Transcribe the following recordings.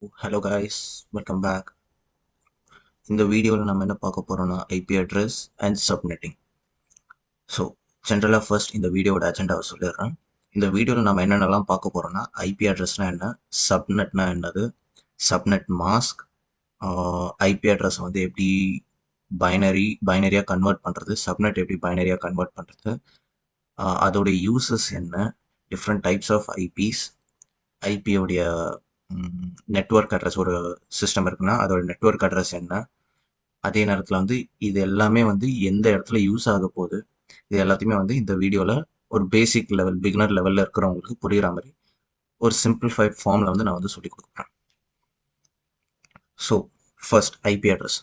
Hello guys, welcome back. இந்த வீடியோவில் நம்ம என்ன பார்க்க போகிறோம்னா IP address and subnetting. So ஜென்ரலாக ஃபர்ஸ்ட் இந்த வீடியோட அஜெண்டாவை சொல்லிடுறேன். இந்த வீடியோவில் நம்ம என்னென்னலாம் பார்க்க போகிறோம்னா ஐபி அட்ரஸ்னா என்ன, சப்நெட்னா என்னது, சப்நெட் மாஸ்க், ஐபி அட்ரஸை வந்து எப்படி பைனரியாக கன்வெர்ட் பண்ணுறது, சப்நெட் எப்படி பைனரியாக கன்வெர்ட் பண்ணுறது, அதோடைய யூசஸ் என்ன, டிஃப்ரெண்ட் டைப்ஸ் ஆஃப் ஐபிஸ், ஐபியோடைய நெட்வொர்க் அட்ரஸ், ஒரு சிஸ்டம் இருக்குன்னா அதோட நெட்வொர்க் அட்ரஸ் என்ன, அதே நேரத்தில் வந்து இது எல்லாமே வந்து எந்த இடத்துல யூஸ் ஆக போகுது, இது எல்லாத்தையுமே வந்து இந்த வீடியோவில் ஒரு பேசிக் லெவல், பிகினர் லெவலில் இருக்கிறவங்களுக்கு புரிகிற மாதிரி ஒரு சிம்பிளிஃபைட் ஃபார்மில் வந்து நான் வந்து சொல்லி கொடுக்குறேன். So first IP address.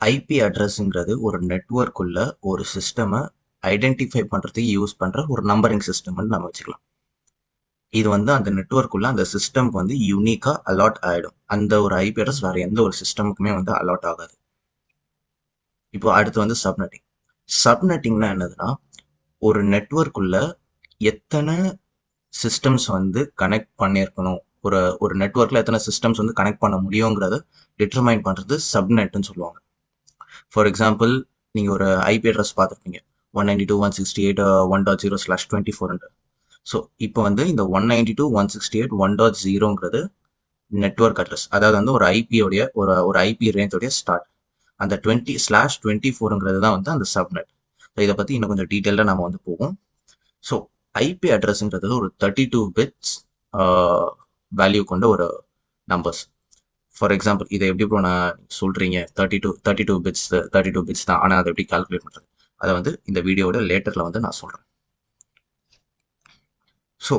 IP அட்ரஸ்ங்கிறது ஒரு நெட்வொர்க்குள்ள ஒரு சிஸ்டமை ஐடென்டிஃபை பண்ணுறதுக்கு யூஸ் பண்ணுற ஒரு நம்பரிங் சிஸ்டம்னு நம்ம வச்சுக்கலாம். இது வந்து அந்த நெட்வொர்க்குள்ள அந்த சிஸ்டம்க்கு வந்து யூனிக்காக அலாட் ஆகிடும். அந்த ஒரு ஐபி அட்ரஸ் வேறு எந்த ஒரு சிஸ்டமுக்குமே வந்து அலாட் ஆகாது. இப்போ அடுத்து வந்து சப்நெட்டிங். சப்நெட்டிங்னா என்னதுன்னா, ஒரு நெட்வொர்க்குள்ள எத்தனை சிஸ்டம்ஸ் வந்து கனெக்ட் பண்ணியிருக்கணும், ஒரு ஒரு நெட்வொர்க்கில் எத்தனை சிஸ்டம்ஸ் வந்து கனெக்ட் பண்ண முடியுங்கிறத டிட்டர்மைன் பண்ணுறது சப்நெட்னு சொல்லுவாங்க. ஃபார் எக்ஸாம்பிள், நீங்கள் ஒரு ஐபி அட்ரஸ் பார்த்துருப்பீங்க, 192.168.1.0/24. ஸோ இப்போ வந்து இந்த 192.168.1.0ங்கிறது நெட்வொர்க் அட்ரஸ், அதாவது வந்து ஒரு ஐபியோடைய ஒரு ஐபி ரேஞ்சோடைய ஸ்டார்ட். அந்த 20/24ங்கிறது தான் வந்து அந்த சப்நெட். ஸோ இதை பற்றி இன்னும் கொஞ்சம் டீட்டெயிலாக நம்ம வந்து போவோம். ஸோ ஐபி அட்ரஸ்ங்கிறது ஒரு 32 பிட்ஸ் வேல்யூ கொண்ட ஒரு நம்பர்ஸ். ஃபார் எக்ஸாம்பிள், இதை எப்படி இப்போ நான் சொல்கிறீங்க, 32 பிட்ஸ் தான், ஆனால் அதை எப்படி கால்குலேட் பண்ணுறது, அதை வந்து இந்த வீடியோட லேட்டரில் வந்து நான் சொல்கிறேன். ஸோ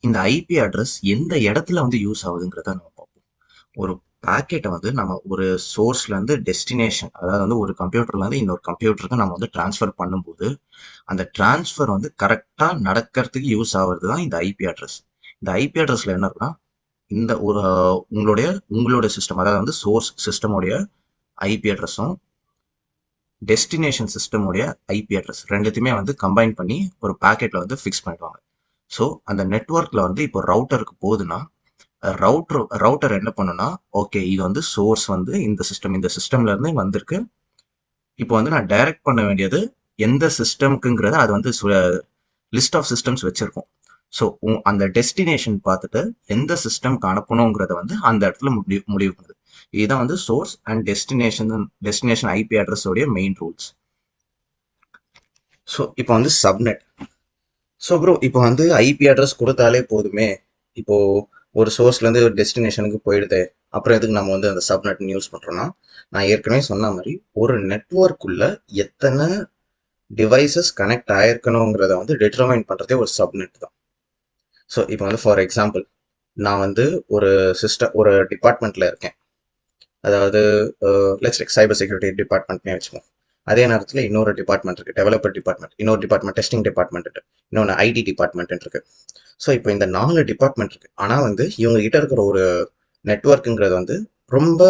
இந்த ஐபி அட்ரஸ் எந்த இடத்துல வந்து யூஸ் ஆகுதுங்கிறத நம்ம பார்ப்போம். ஒரு பேக்கெட்டை வந்து நம்ம ஒரு சோர்ஸ்லேருந்து டெஸ்டினேஷன், அதாவது வந்து ஒரு கம்ப்யூட்டர்லேருந்து இன்னொரு கம்ப்யூட்டருக்கு நம்ம வந்து ட்ரான்ஸ்ஃபர் பண்ணும்போது அந்த ட்ரான்ஸ்ஃபர் வந்து கரெக்டாக நடக்கிறதுக்கு யூஸ் ஆகிறது தான் இந்த ஐபி அட்ரஸ். இந்த ஐபி அட்ரஸில் என்ன இருக்குன்னா, இந்த ஒரு உங்களோட சிஸ்டம், அதாவது வந்து சோர்ஸ் சிஸ்டமோடைய ஐபி அட்ரஸும் டெஸ்டினேஷன் சிஸ்டமோடைய ஐபி அட்ரஸ் ரெண்டுத்தையுமே வந்து கம்பைன் பண்ணி ஒரு பேக்கெட்டில் வந்து ஃபிக்ஸ் பண்ணிடுவாங்க. ஸோ அந்த நெட்வொர்க்கில் வந்து இப்போ ரவுட்டருக்கு போகுதுன்னா, ரவுட்டர் என்ன பண்ணுன்னா, ஓகே இது வந்து சோர்ஸ் வந்து இந்த சிஸ்டம்லேருந்து வந்திருக்கு, இப்போ வந்து நான் டைரக்ட் பண்ண வேண்டியது எந்த சிஸ்டம்க்குங்கிறத அது வந்து லிஸ்ட் ஆஃப் சிஸ்டம்ஸ் வச்சுருக்கோம். ஸோ அந்த டெஸ்டினேஷன் பார்த்துட்டு எந்த சிஸ்டம்க்கு அனுப்பணுங்கிறத வந்து அந்த இடத்துல முடிவு பண்ணுது. இதுதான் வந்து சோர்ஸ் அண்ட் டெஸ்டினேஷன் ஐபி அட்ரஸோடைய மெயின் ரூல்ஸ். ஸோ இப்போ வந்து சப்நெட். ஸோ ப்ரோ, இப்போ வந்து ஐபி அட்ரஸ் கொடுத்தாலே போதுமே, இப்போ ஒரு சோர்ஸ்லேருந்து ஒரு டெஸ்டினேஷனுக்கு போயிடுது, அப்புறம் எதுக்கு நம்ம வந்து அந்த சப்நெட்னு யூஸ் பண்ணுறோன்னா, நான் ஏற்கனவே சொன்ன மாதிரி ஒரு நெட்வொர்க்குள்ள எத்தனை டிவைசஸ் கனெக்ட் ஆயிருக்கணுங்கிறத வந்து டிட்டர்மைன் பண்ணுறதே ஒரு சப்நெட் தான். ஸோ இப்போ வந்து ஃபார் எக்ஸாம்பிள், நான் வந்து ஒரு டிபார்ட்மெண்ட்டில் இருக்கேன், அதாவது லெட்ஸ் லைக் சைபர் செக்யூரிட்டி டிபார்ட்மெண்ட்னே வச்சுக்கோம். அதே நேரத்தில் இன்னொரு டிபார்ட்மெண்ட் இருக்குது, டெவலப்பர் டிபார்ட்மெண்ட், இன்னொரு டிபார்ட்மெண்ட் டெஸ்டிங் டிபார்ட்மெண்ட், இன்னொன்று ஐடி டிபார்ட்மெண்ட் இருக்கு. ஸோ இப்போ இந்த 4 டிபார்ட்மெண்ட் இருக்கு. ஆனால் வந்து இவங்க கிட்ட இருக்கிற ஒரு நெட்வொர்க்குங்கிறது வந்து ரொம்ப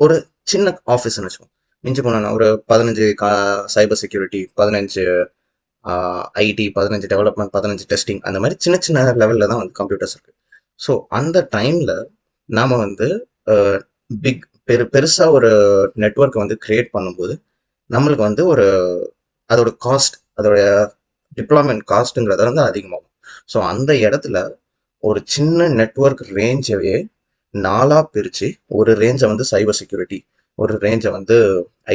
ஒரு சின்ன ஆஃபீஸ்ன்னு வச்சுக்கோம். மிஞ்சி போனோன்னா ஒரு 15 cyber security, 15 IT, 15 development, 15 testing, அந்த மாதிரி சின்ன சின்ன லெவலில் தான் வந்து கம்ப்யூட்டர்ஸ் இருக்கு. ஸோ அந்த டைமில் நாம் வந்து பெருசாக ஒரு நெட்வொர்க்கை வந்து கிரியேட் பண்ணும்போது நம்மளுக்கு வந்து அதோட காஸ்ட், அதோட டிப்ளாய்மெண்ட் காஸ்ட்டுங்கிறத வந்து அதிகமாகும். ஸோ அந்த இடத்துல ஒரு சின்ன நெட்வொர்க் ரேஞ்சவே 4ஆக பிரித்து, ஒரு ரேஞ்சை வந்து சைபர் செக்யூரிட்டி, ஒரு ரேஞ்சை வந்து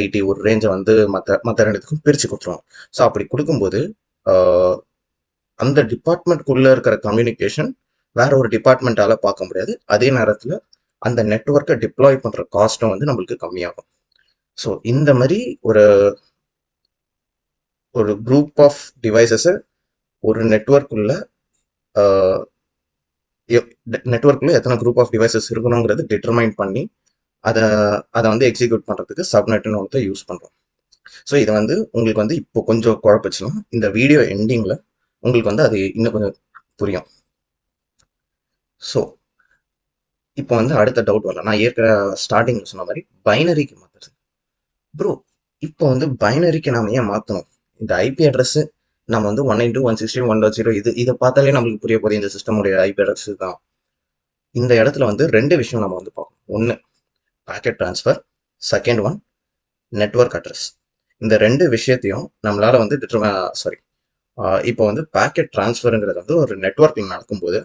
ஐடி, ஒரு ரேஞ்சை வந்து மற்ற ரெண்டுத்துக்கும் பிரித்து கொடுத்துருவாங்க. ஸோ அப்படி கொடுக்கும்போது அந்த டிபார்ட்மெண்ட்குள்ளே இருக்கிற கம்யூனிகேஷன் வேற ஒரு டிபார்ட்மெண்ட்டால் பார்க்க முடியாது. அதே நேரத்தில் அந்த நெட்வொர்க்கை டிப்ளாய் பண்ணுற காஸ்ட்டும் வந்து நம்மளுக்கு கம்மியாகும். ஸோ இந்த மாதிரி ஒரு குரூப் ஆஃப் டிவைசஸை ஒரு நெட்வொர்க்குள்ள எத்தனை குரூப் ஆஃப் டிவைசஸ் இருக்கணுங்கிறது டிட்டர்மைன் பண்ணி அதை வந்து எக்ஸிக்யூட் பண்ணுறதுக்கு சப்நெட்னு ஒன்று யூஸ் பண்ணுறோம். ஸோ இதை வந்து உங்களுக்கு வந்து இப்போ கொஞ்சம் குழப்பிச்சுன்னா இந்த வீடியோ எண்டிங்கில் உங்களுக்கு வந்து அது இன்னும் கொஞ்சம் புரியும். ஸோ இப்போ வந்து அடுத்த டவுட் வரல, நான் ஸ்டார்டிங்கில் சொன்ன மாதிரி பைனரிக்கு மாற்றுறது. ப்ரோ, இப்போ வந்து பைனரிக்கு நம்ம ஏன் மாற்றணும்? இந்த ஐபி அட்ரஸ் நம்ம வந்து 192.168.1.0 இதை பார்த்தாலே நம்மளுக்கு புரிய போகுது, இந்த சிஸ்டமுடைய ஐபி அட்ரஸ் தான். இந்த இடத்துல வந்து ரெண்டு விஷயம் நம்ம வந்து பார்க்கணும். ஒன்று packet transfer, second one network address. இந்த ரெண்டு விஷயத்தையும் நம்மளால வந்து இப்போ வந்து பாக்கெட் ட்ரான்ஸ்ஃபருங்கிறது வந்து ஒரு நெட்வொர்க்கிங் நடக்கும்போது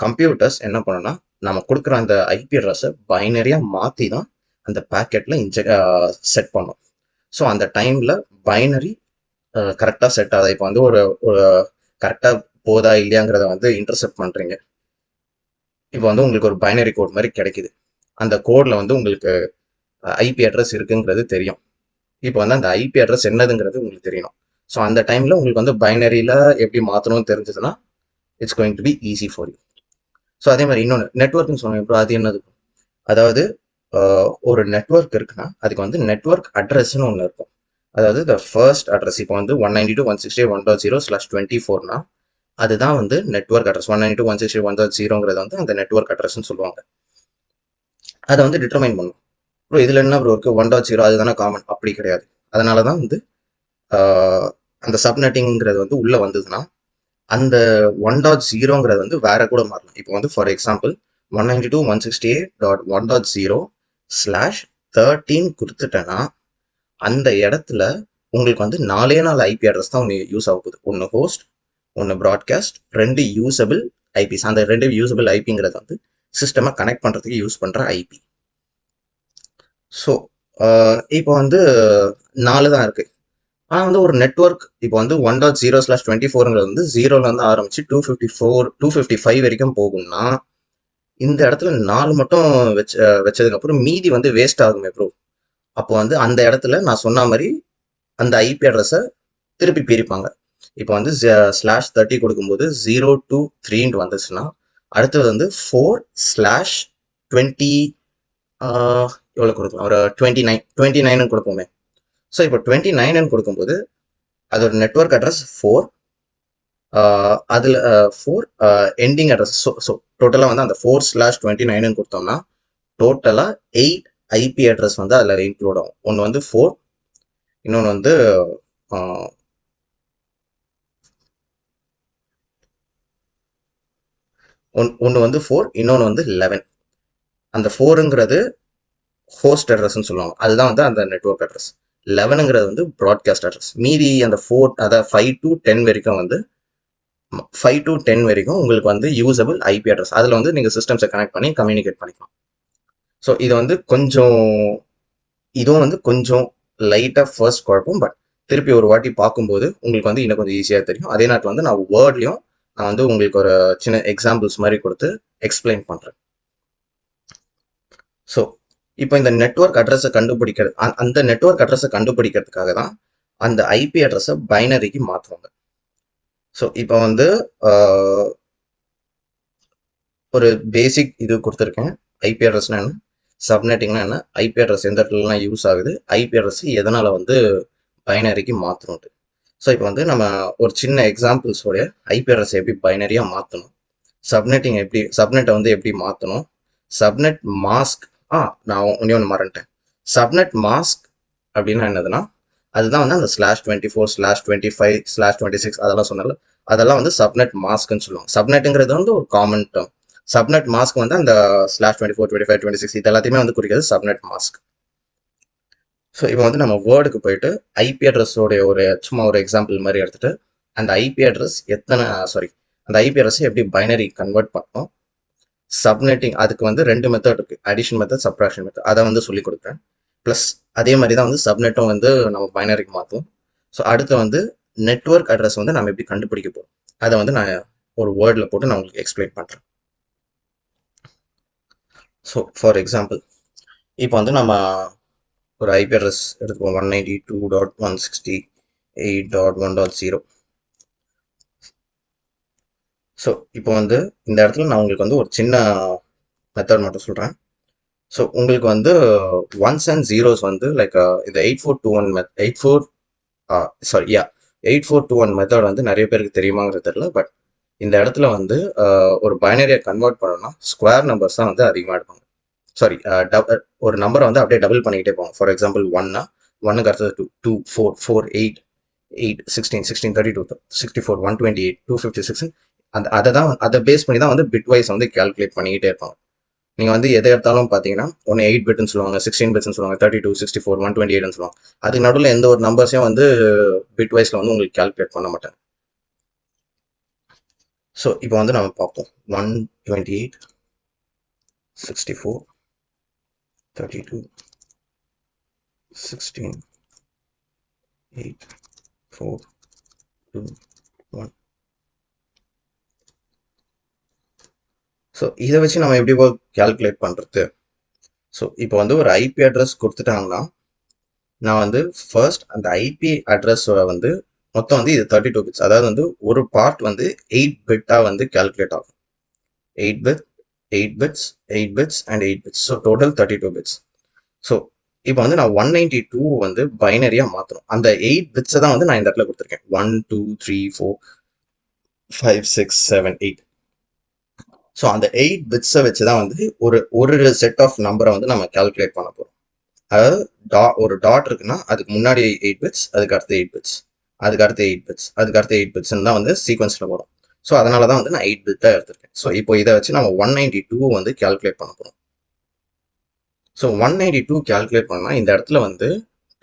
கம்ப்யூட்டர்ஸ் என்ன பண்ணுன்னா நம்ம கொடுக்குற அந்த ஐபி அட்ரஸை பைனரியாக மாற்றி தான் அந்த பேக்கெட்டில் செட் பண்ணும். ஸோ அந்த டைமில் பைனரி கரெக்டாக செட் ஆகுது. இப்போ வந்து ஒரு ஒரு கரெக்டாக போதா இல்லையாங்கிறத வந்து இன்டர்செப்ட் பண்ணுறீங்க. இப்போ வந்து உங்களுக்கு ஒரு பைனரி கோட் மாதிரி கிடைக்குது. அந்த கோடில் வந்து உங்களுக்கு ஐபி அட்ரஸ் இருக்குங்கிறது தெரியும். இப்போ வந்து அந்த ஐபி அட்ரஸ் என்னதுங்கிறது உங்களுக்கு தெரியணும். ஸோ அந்த டைமில் உங்களுக்கு வந்து பைனரியில் எப்படி மாற்றணும்னு தெரிஞ்சதுன்னா it's going to be easy for you. So அதே மாதிரி இன்னொன்று நெட்ஒர்க்னு சொன்னேன். இப்போ அது என்னது? அதாவது ஒரு நெட்ஒர்க் இருக்குன்னா அதுக்கு வந்து நெட்ஒர்க் அட்ரஸ்ன்னு ஒன்று இருக்கும். அதாவது த ஃபர்ஸ்ட் அட்ரஸ் இப்போ வந்து 192.168.1.0/24னா அதுதான் வந்து நெட்ஒர்க் அட்ரஸ். 192.168.1.0ங்கிறது வந்து அந்த நெட்ஒர்க் அட்ரஸ்ன்னு சொல்லுவாங்க. அதை வந்து டிட்டர்மைன் பண்ணும். ப்ரோ இதில் என்ன ப்ரோ இருக்குது? 1.0 அதுதானே காமன்? அப்படி கிடையாது. அதனால தான் வந்து அந்த சப்நெட்டிங்கிறது வந்து உள்ளே வந்ததுன்னா அந்த 1.0ங்கிறது வந்து வேற கூட மாறலாம். இப்போ வந்து ஃபார் எக்ஸாம்பிள் 192.168.1.0/13 கொடுத்துட்டேன்னா அந்த இடத்துல உங்களுக்கு வந்து 4 ஐபி அட்ரஸ் தான் ஒன்று யூஸ் ஆக போகுது. ஒன்று ஹோஸ்ட், ஒன்று ப்ராட்காஸ்ட், 2 யூசபிள் ஐபிஸ். அந்த 2 யூசபிள் ஐபிங்கிறது வந்து சிஸ்டமை கனெக்ட் பண்ணுறதுக்கு யூஸ் பண்ணுற ஐபி. ஸோ இப்போ வந்து 4 தான் இருக்குது. ஆனால் வந்து ஒரு நெட்ஒர்க் இப்போ வந்து 1.0/24ங்கிறது வந்து 0லேருந்து ஆரம்பிச்சு 255 வரைக்கும் போகும்னா இந்த இடத்துல 4 மட்டும் வச்சதுக்கப்புறம் மீதி வந்து வேஸ்ட் ஆகுமே ப்ரோ. அப்போ வந்து அந்த இடத்துல நான் சொன்ன மாதிரி அந்த ஐபி அட்ரஸை திருப்பி பிரிப்பாங்க. இப்போ வந்து /30 கொடுக்கும்போது 0 to 3 வந்துச்சுன்னா அடுத்தது வந்து 4/20 எவ்வளோ கொடுக்கலாம்? ஒரு 29 கொடுப்போமே. ஸோ இப்போ 29 கொடுக்கும்போது அதோட நெட்ஒர்க் அட்ரஸ் 4, அதில் 4 எண்டிங் அட்ரஸ். ஸோ டோட்டலாக வந்து அந்த 4/29 கொடுத்தோம்னா டோட்டலாக 8 ஐபி அட்ரஸ் வந்து அதில் இன்க்ளூட் ஆகும். ஒன்று வந்து 4, இன்னொன்று வந்து ஒன்று வந்து 4, இன்னொன்று வந்து 11. அந்த 4ங்கிறது ஹோஸ்ட் அட்ரஸ்ன்னு சொல்லுவாங்க. அதுதான் வந்து அந்த நெட்ஒர்க் அட்ரஸ். 11ங்கிறது வந்து ப்ராட்காஸ்ட் அட்ரஸ். மீதி அந்த 4 அதாவது 5 to 10 வரைக்கும் வந்து 5 to 10 வரைக்கும் உங்களுக்கு வந்து யூசபிள் ஐபி அட்ரஸ். அதில் வந்து நீங்கள் சிஸ்டம்ஸை கனெக்ட் பண்ணி கம்யூனிகேட் பண்ணிக்கலாம். ஸோ இது வந்து இதுவும் வந்து கொஞ்சம் லைட்டாக ஃபர்ஸ்ட் குழப்பம். பட் திருப்பி ஒரு வாட்டி பார்க்கும்போது உங்களுக்கு வந்து இன்னும் கொஞ்சம் ஈஸியாக தெரியும். அதே நேரத்தில் வந்து நான் வேர்ட்லையும் நான் வந்து உங்களுக்கு ஒரு சின்ன எக்ஸாம்பிள்ஸ் மாதிரி கொடுத்து எக்ஸ்பிளைன் பண்ணுறேன். ஸோ இப்போ இந்த நெட்ஒர்க் அட்ரஸை அந்த நெட்ஒர்க் அட்ரஸை கண்டுபிடிக்கிறதுக்காக தான் அந்த ஐபி அட்ரஸை பைனரிக்கு மாற்றுவாங்க. ஸோ இப்போ வந்து ஒரு பேசிக் இது கொடுத்துருக்கேன். ஐபி அட்ரஸ்னா என்ன, சப்நெட்டிங்னா என்ன, ஐபி அட்ரஸ் எந்த இடத்துலலாம் யூஸ் ஆகுது, ஐபி அட்ரஸ் எதனால் வந்து பைனரிக்கு மாற்றணும்ட்டு. ஸோ இப்போ வந்து நம்ம ஒரு சின்ன எக்ஸாம்பிள்ஸோடைய ஐபி அட்ரஸ் எப்படி பைனரியாக மாற்றணும், சப்நெட்டை வந்து எப்படி மாற்றணும், சப்நெட் மாஸ்க் நான் ஒன்று மறந்துட்டேன். சப்நெட் மாஸ்க் அப்படின்னா என்னதுன்னா அதுதான் வந்து அந்த /24/25/26 அதெல்லாம் சொன்னால அதெல்லாம் வந்து சப்நெட் மாஸ்க்னு சொல்லுவாங்க. சப்நெட்டுங்கிறது வந்து ஒரு காமன் டேர்ம். சப்நெட் மாஸ்க் வந்து அந்த /24/25/26 இது எல்லாத்தையுமே வந்து குறிக்கிறது சப்நெட் மாஸ்க். ஸோ இப்போ வந்து நம்ம வேர்டுக்கு போயிட்டு ஐபி அட்ரஸோடைய சும்மா ஒரு எக்ஸாம்பிள் மாதிரி எடுத்துட்டு அந்த ஐபி அட்ரஸ் அந்த ஐபி அட்ரஸை எப்படி பைனரி கன்வெர்ட் பண்ணணும், சப்நெட்டிங் அதுக்கு வந்து 2 மெத்தட் இருக்கு, அடிஷன் மெத்தட், சப்ட்ராக்ஷன் மெத்தட். அதை வந்து சொல்லி கொடுக்குறேன். ப்ளஸ் அதே மாதிரி தான் வந்து சப்நெட்டும் வந்து நம்ம பைனரிக்கு மாற்றும். ஸோ அடுத்து வந்து நெட்ஒர்க் அட்ரஸ் வந்து நம்ம எப்படி கண்டுபிடிக்க போகிறோம் அதை வந்து நான் ஒரு வேர்டில் போட்டு நான் உங்களுக்கு எக்ஸ்பிளைன் பண்ணுறேன். ஸோ ஃபார் எக்ஸாம்பிள் இப்போ வந்து நம்ம ஒரு ஐபி அட்ரஸ் எடுத்துப்போம் 192.168.1.0. ஸோ இப்போ வந்து இந்த இடத்துல நான் உங்களுக்கு வந்து ஒரு சின்ன மெத்தட் மட்டும் சொல்கிறேன். ஸோ உங்களுக்கு வந்து ஒன்ஸ் அண்ட் ஜீரோஸ் வந்து லைக் இந்த 8421 மெத்தட் வந்து நிறைய பேருக்கு தெரியுமாங்கிறது தெரியல. பட் இந்த இடத்துல வந்து ஒரு பைனரியை கன்வெர்ட் பண்ணணும்னா ஸ்கொயர் நம்பர்ஸ் தான் வந்து அதிகமாக எடுப்பாங்க. ஒரு நம்பரை வந்து அப்படியே டபுள் பண்ணிக்கிட்டே போவாங்க. ஃபார் எக்ஸாம்பிள் 1க்கு அடுத்தது 2, 4, 4, 8, 8, 16, 16, 32, 64, 128, 256 அதை பேஸ் பண்ணி தான் வந்து பிட் வைஸ் வந்து கால்குலேட் பண்ணிக்கிட்டே இருப்பாங்க. நீங்கள் வந்து எதை எடுத்தாலும் பார்த்தீங்கன்னா ஒன்று 8 பிட்னு சொல்லுவாங்க, 16 பிட்ஸ்னு சொல்லுவாங்க, 32, 64, 128ன்னு சொல்லுவாங்க. அதுக்கு நடுவில் எந்த ஒரு நம்பர்ஸையும் வந்து பிட் வைஸில் வந்து உங்களுக்கு கால்குலேட் பண்ண மாட்டாங்க. ஸோ இப்போ வந்து நம்ம பார்ப்போம். 128, 64, 32, 16, 8, 4, 2, 1. ஸோ இதை வச்சு நம்ம எப்படி கால்குலேட் பண்ணுறது? ஸோ இப்போ வந்து ஒரு ஐபி அட்ரஸ் கொடுத்துட்டாங்கன்னா நான் வந்து ஃபர்ஸ்ட் அந்த ஐபி அட்ரஸோட வந்து மொத்தம் வந்து இது 32 பிட்ஸ், அதாவது வந்து ஒரு பார்ட் வந்து 8 பிட்டாக வந்து கால்குலேட் ஆகும். 8 bit, 8 bits, 8 bits and 8 bits. So total 32 bits. So இப்போ வந்து நான் 192 வந்து பைனரியாக மாற்றணும். அந்த 8 பிட்ஸை தான் வந்து நான் இந்த இடத்துல கொடுத்துருக்கேன். 1, 2, 3, 4, 5, 6, 7, 8. ஸோ அந்த 8 பிட்ஸை வச்சு தான் வந்து ஒரு செட் ஆஃப் நம்பரை வந்து நம்ம கால்குலேட் பண்ண போகிறோம். அதாவது ஒரு டாட் இருக்குன்னா அதுக்கு முன்னாடி 8 பிட்ஸ், அதுக்கு அடுத்து 8 பிட்ஸ், அதுக்கு அடுத்து 8 பிட்ஸ், அதுக்கு அடுத்து 8 பிட்ஸ்ன்னு தான் வந்து சீக்வன்ஸில் வரும். ஸோ அதனால தான் வந்து நான் 8 பிட்டாக எடுத்திருக்கேன். ஸோ இப்போ இதை வச்சு நம்ம 192 வந்து கால்குலேட் பண்ண போகிறோம். ஸோ 192 கால்குலேட் பண்ணால் இந்த இடத்துல வந்து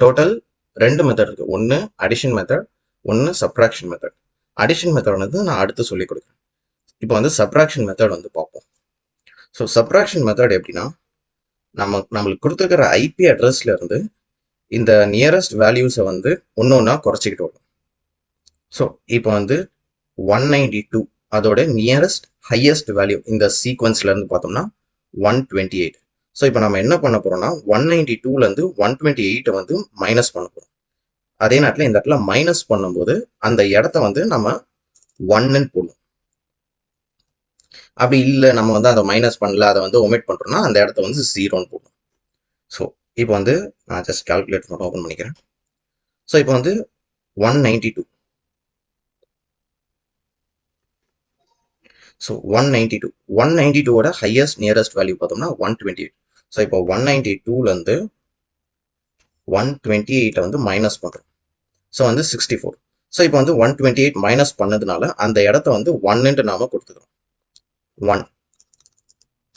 டோட்டல் 2 மெத்தட் இருக்குது. ஒன்று அடிஷன் மெத்தட், ஒன்று சப்ராக்ஷன் மெத்தட். அடிஷன் மெத்தட் வந்து நான் அடுத்து சொல்லிக் கொடுக்குறேன். இப்போ வந்து சப்ராக்ஷன் மெத்தட் வந்து பார்ப்போம். ஸோ சப்ராக்ஷன் மெத்தட் எப்படின்னா, நம்மளுக்கு கொடுத்துருக்கிற ஐபி அட்ரஸ்ல இருந்து இந்த நியரஸ்ட் வேல்யூஸை வந்து ஒன்றா குறைச்சிக்கிட்டு வரும். ஸோ இப்போ வந்து 192 அதோட நியரஸ்ட் ஹையஸ்ட் வேல்யூ இந்த சீக்வன்ஸ்ல இருந்து பார்த்தோம்னா 128. ஸோ இப்போ நம்ம என்ன பண்ண போறோம்னா 192லேருந்து 128 வந்து மைனஸ் பண்ண போறோம். அதே நேரத்தில் இந்த இடத்துல மைனஸ் பண்ணும்போது அந்த இடத்த வந்து நம்ம 1ன்னு போடுவோம். அப்படி இல்லை நம்ம வந்து அதை மைனஸ் பண்ணல, அதை வந்து ஒமிட் பண்ணுறோம்னா அந்த இடத்த வந்து 0ன்னு போடுவோம். ஸோ இப்போ வந்து நான் ஜஸ்ட் கால்குலேட் மட்டும் ஓப்பன் பண்ணிக்கிறேன். ஸோ இப்போ வந்து 192. ஸோ 192ஓட ஹையஸ்ட் நியரஸ்ட் வேல்யூ பார்த்தோம்னா 128. ஸோ இப்போ 192லேருந்து 128 வந்து மைனஸ் பண்ணுறோம். ஸோ வந்து 64. ஸோ இப்போ வந்து 128 மைனஸ் பண்ணதுனால அந்த இடத்த வந்து 1ன்ட்டு நாம கொடுத்துக்கிறோம். 1.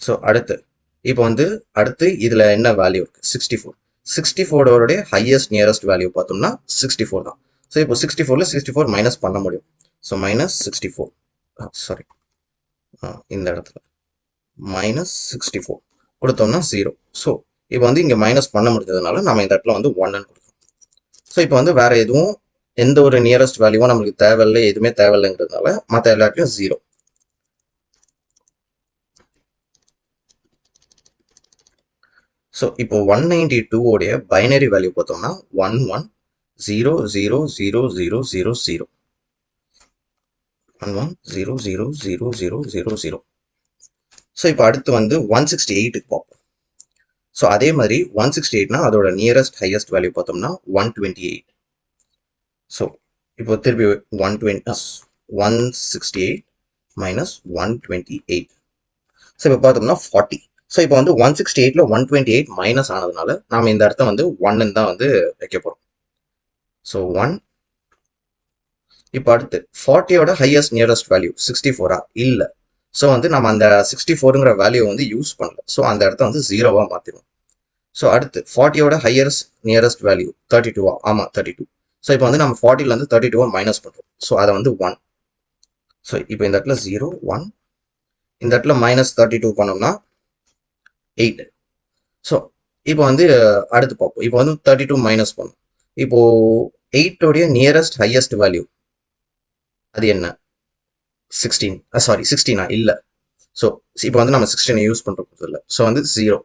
ஸோ இப்போ வந்து அடுத்து இதில் என்ன வேல்யூ இருக்குது? 64. 64ஓடைய ஹையஸ்ட் நியரஸ்ட் வேல்யூ பார்த்தோம்னா 64 தான். ஸோ இப்போ 64ல் 64 மைனஸ் பண்ண முடியும். ஸோ மைனஸ் 64, சாரி இந்த இடத்துல மைனஸ் 64 கொடுத்தோம்னா 0. ஸோ இப்போ வந்து இங்கே மைனஸ் பண்ண முடிஞ்சதுனால நம்ம இந்த இடத்துல வந்து 1ன்னு கொடுக்கணும். ஸோ இப்போ வந்து வேற எதுவும் எந்த ஒரு நியரஸ்ட் வேல்யூவும் நம்மளுக்கு தேவையில்லை, எதுவுமே தேவையில்லைங்கிறதுனால மற்ற எல்லாத்தையும் 0. ஸோ இப்போ 192ஓடைய பைனரி வேல்யூ பார்த்தோம்னா 11000000. 11000000. ஸோ இப்போ அடுத்து வந்து 168க்கு பார்ப்போம். ஸோ அதே மாதிரி 168னா அதோட நியரஸ்ட் ஹையஸ்ட் வேல்யூ பார்த்தோம்னா 128. ஸோ இப்போ திருப்பி 168 மைனஸ் 128. ஸோ இப்போ பார்த்தோம்னா 40. ஸோ இப்போ வந்து 168ல் 128 மைனஸ் ஆனதுனால நாம் இந்த இடத்த வந்து 1ன்னு தான் வந்து வைக்க போகிறோம். ஸோ 1. இப்போ அடுத்து 40ஓட ஹையஸ்ட் நியரஸ்ட் வேல்யூ 64ஆ? இல்லை. ஸோ வந்து நம்ம அந்த 64ங்கிற வேல்யூ வந்து யூஸ் பண்ணல. ஸோ அந்த இடத்த வந்து 0வா மாற்றிடுவோம். ஸோ அடுத்து 40ஓட ஹையஸ்ட் நியரஸ்ட் வேல்யூ 32வா? ஆமாம் 32. ஸோ இப்போ வந்து நம்ம 40லேருந்து 32வா மைனஸ் பண்ணுறோம். ஸோ அதை வந்து 1. ஸோ இப்போ இந்த இடத்துல 0, 1. இந்த இடத்துல மைனஸ் 32 பண்ணோம்னா 8. ஸோ இப்போ வந்து அடுத்து பார்ப்போம். இப்போ வந்து 32 மைனஸ் பண்ணும். இப்போ 8ஓடைய நியரஸ்ட் ஹையஸ்ட் வேல்யூ அது என்ன? 16. சாரி 16ஆ? இல்லை. ஸோ இப்போ வந்து நம்ம 16 யூஸ் பண்ணுறது இல்லை. ஸோ வந்து 0.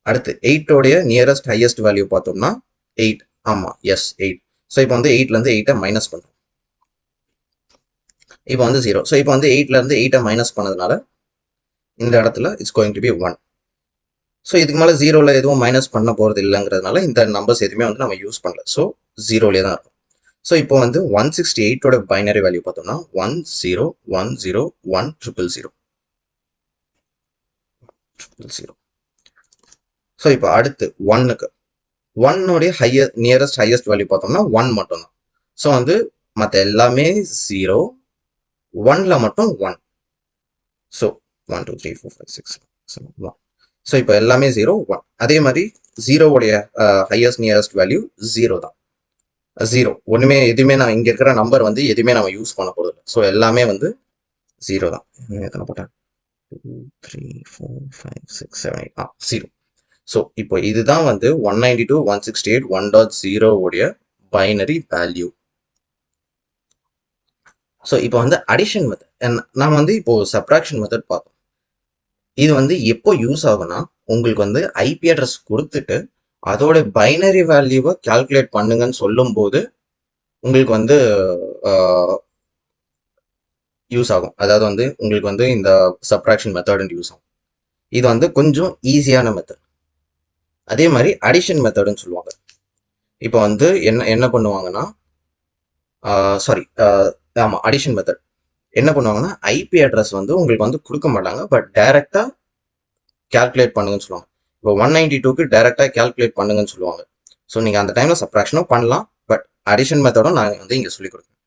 அடுத்து 8ஓடைய நியரஸ்ட் ஹையஸ்ட் வேல்யூ பார்த்தோம்னா 8. ஆமாம், எஸ் 8. ஸோ இப்போ வந்து 8லேருந்து 8 மைனஸ் பண்ணுறோம். இப்போ வந்து 0. ஸோ இப்போ வந்து 8லேருந்து 8 மைனஸ் பண்ணதுனால இந்த இடத்துல it's going to be 1. So இதுக்கு மேலே 0ல் எதுவும் மைனஸ் பண்ண போகிறது இல்லைங்கிறதுனால இந்த நம்பர்ஸ் எதுவுமே வந்து நம்ம யூஸ் பண்ணல. ஸோ 0லே தான் இருக்கும். ஸோ இப்போ வந்து 168ஓட பைனரி வேல்யூ பார்த்தோம்னா 1010100000. ஸோ இப்போ அடுத்து 1க்கு 1ஓடைய நியரஸ்ட் ஹையஸ்ட் வேல்யூ பார்த்தோம்னா 1 மட்டும்தான். ஸோ வந்து மற்ற எல்லாமே 0, 1ல மட்டும் 1. ஸோ 1 2 3 4 5 6 7 1. ஸோ இப்போ எல்லாமே 0 1. அதே மாதிரி 0வுடைய ஹையஸ்ட் நியரஸ்ட் வேல்யூ 0 தான். 0 ஒன்றுமே எதுவுமே நான் இங்கே இருக்கிற நம்பர் வந்து எதுவுமே நம்ம யூஸ் பண்ண போகிறது. ஸோ எல்லாமே வந்து 0 தான். எத்தனை போட்டேன்? 2 3 4 5 6 7 8 0. ஸோ இப்போ இதுதான் வந்து 192.168.1.0 உடைய பைனரி வேல்யூ. ஸோ இப்போ வந்து அடிஷன் மெத்தட் நாம் வந்து இப்போ சப்ராக்ஷன் மெத்தட் பார்த்தோம். இது வந்து எப்போ யூஸ் ஆகும்னா, உங்களுக்கு வந்து ஐபி அட்ரஸ் கொடுத்துட்டு அதோட பைனரி வேல்யூவை கால்குலேட் பண்ணுங்கன்னு சொல்லும்போது உங்களுக்கு வந்து யூஸ் ஆகும். அதாவது வந்து உங்களுக்கு வந்து இந்த சப்ராக்ஷன் மெத்தட் யூஸ் ஆகும். இது வந்து கொஞ்சம் ஈஸியான மெத்தட். அதே மாதிரி அடிஷன் மெத்தட்னு சொல்லுவாங்க. இப்போ வந்து என்ன பண்ணுவாங்கன்னா, சாரி ஆமாம், அடிஷன் மெத்தட் என்ன பண்ணுவாங்கன்னா, ஐபி அட்ரஸ் வந்து உங்களுக்கு வந்து கொடுக்க மாட்டாங்க, பட் டைரெக்டாக கால்குலேட் பண்ணுங்கன்னு சொல்லுவாங்க. இப்போ 192க்கு டைரெக்டாக கால்குலேட் பண்ணுங்கன்னு சொல்லுவாங்க. ஸோ நீங்கள் அந்த டைமில் சப்ராக்ஷனும் பண்ணலாம், பட் அடிஷன் மெத்தடும் நான் வந்து இங்கே சொல்லிக் கொடுக்குறேன்.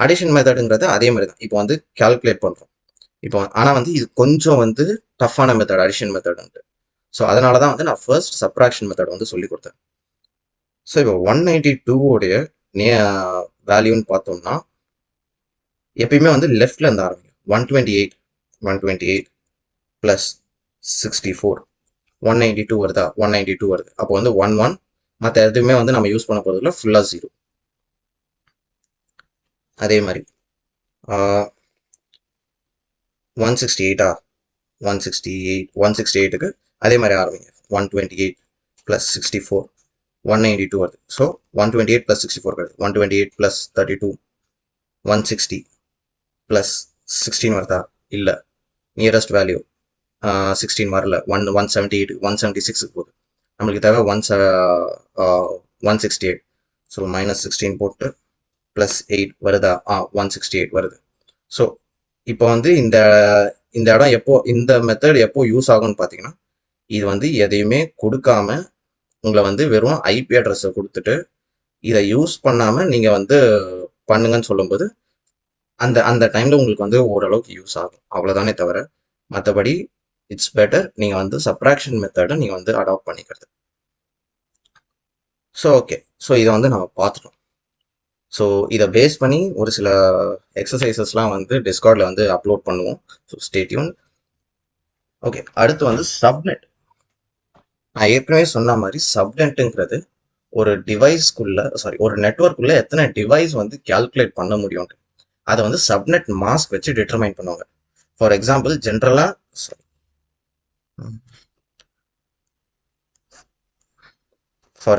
அடிஷன் மெத்தடுங்கிறது அதே மாதிரி தான். இப்போ வந்து கால்குலேட் பண்ணுறோம். இப்போ ஆனால் வந்து இது கொஞ்சம் வந்து டஃப்பான மெத்தட் அடிஷன் மெத்தடுன்ட்டு. ஸோ அதனால தான் வந்து நான் ஃபர்ஸ்ட் சப்ராக்ஷன் மெத்தட் வந்து சொல்லிக் கொடுத்தேன். ஸோ இப்போ 192வுடைய வேல்யூன்னு பார்த்தோம்னா எப்பயுமே வந்து லெஃப்ட்ல இருந்து ஆரம்பிக்கும். 128 பிளஸ் 64 192 வருதா? 192 வருது. அப்போ வந்து 11 மற்ற எதுவுமே வந்து நம்ம யூஸ் பண்ண போறதுல ஃபுல்லாக 0. அதே மாதிரி 168 168க்கு அதே மாதிரி ஆரம்பிங்க. 128 பிளஸ் 64 192 வருது. ஸோ 128 பிளஸ் 64 வருது. 128 பிளஸ் 32 160 பிளஸ் 16 வருதா? இல்லை, நியரஸ்ட் வேல்யூ 16 வரல. 178 176 போகுது. நம்மளுக்கு தேவை 168. ஸோ -16 போட்டு ப்ளஸ் 8 வருதா? 168 வருது. ஸோ இப்போ வந்து இந்த இடம் எப்போ, இந்த மெத்தட் எப்போ யூஸ் ஆகும்னு பார்த்தீங்கன்னா, இது வந்து எதையுமே கொடுக்காம உங்களை வந்து வெறும் ஐபி அட்ரஸை கொடுத்துட்டு இதை யூஸ் பண்ணாமல் நீங்கள் வந்து பண்ணுங்கன்னு சொல்லும்போது அந்த அந்த டைமில் உங்களுக்கு வந்து ஓரளவுக்கு யூஸ் ஆகும். அவ்வளோதானே தவிர மற்றபடி இட்ஸ் பெட்டர் நீங்கள் வந்து சப்ராக்ஷன் மெத்தடை நீங்கள் வந்து அடாப்ட் பண்ணிக்கிறது. ஸோ ஓகே, ஸோ இதை வந்து நம்ம பார்த்துட்டோம். ஸோ இதை பேஸ் பண்ணி ஒரு சில எக்ஸசைசஸ்லாம் வந்து டிஸ்கார்டில் வந்து அப்லோட் பண்ணுவோம். So stay tune. ஓகே, அடுத்து வந்து சப்நெட். நான் ஏற்கனவே சொன்ன மாதிரி சப்நெட்டுங்கிறது ஒரு ஒரு நெட்வொர்க்குள்ள எத்தனை டிவைஸ் வந்து கால்குலேட் பண்ண முடியும் அதை வந்து சப்நெட் மாஸ்க் வச்சு டிட்டர்மைன் பண்ணுவாங்க. ஃபார்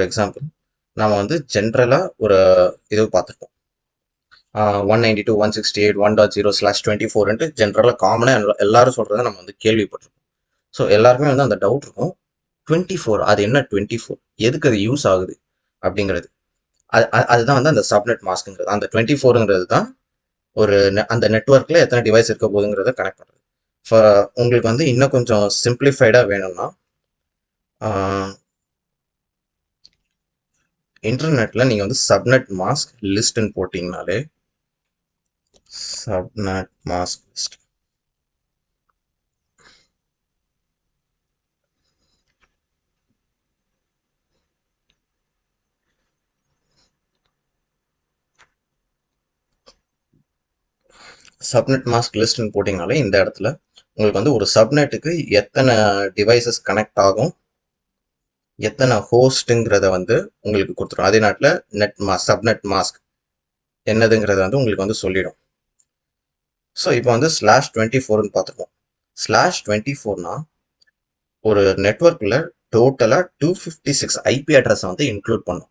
எக்ஸாம்பிள் நம்ம வந்து ஜென்ரலாக ஒரு இது பார்த்துருக்கோம். 192.168.1.0/24 ஜென்ரலாக காமனாக எல்லாரும் சொல்கிறத நம்ம வந்து கேள்விப்பட்டிருக்கோம். ஸோ எல்லாருக்குமே வந்து அந்த டவுட் இருக்கும், 24 அது என்ன 24, எதுக்கு அது யூஸ் ஆகுது அப்படிங்கிறது. அதுதான் வந்து அந்த சப்நெட் மாஸ்க்குங்கிறது. அந்த 24ங்கிறது தான் ஒரு அந்த நெட்வொர்க்கில் எத்தனை டிவைஸ் இருக்க போகுதுங்கிறத கனெக்ட் பண்ணுறது. உங்களுக்கு வந்து இன்னும் கொஞ்சம் சிம்பிளிஃபைடாக வேணும்னா இன்டர்நெட்டில் நீங்கள் வந்து சப்நெட் மாஸ்க் லிஸ்ட்னு போட்டிங்கனாலே subnet mask list subnet mask லிஸ்ட்னு போட்டிங்கனாலே இந்த இடத்துல உங்களுக்கு வந்து ஒரு சப்நெட்டுக்கு எத்தனை டிவைசஸ் கனெக்ட் ஆகும், எத்தனை ஹோஸ்ட்டுங்கிறத வந்து உங்களுக்கு கொடுத்துரும். அதே நேரத்தில் சப்நெட் மாஸ்க் என்னதுங்கிறத வந்து உங்களுக்கு வந்து சொல்லிடும். ஸோ இப்போ வந்து /24ன்னு பார்த்துருக்கோம். /24னா ஒரு நெட்வொர்க்கில் டோட்டலாக 256 ஐபி அட்ரஸை வந்து இன்க்ளூட் பண்ணும்.